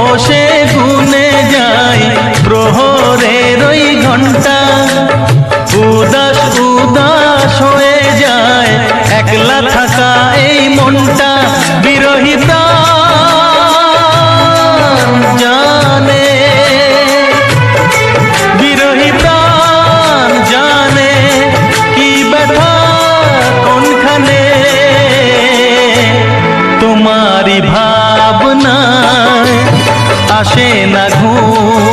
বসে গুনে যায় প্রহরের ওই ঘন্টা। উদাস উদাস হয়ে যায় একলা থাকা এই মনটা। বিরহী প্রাণ জানে, বিরহী প্রাণ জানে কি ব্যথা কোনখানে। তোমারই ভাবনায় আসে না ঘুম,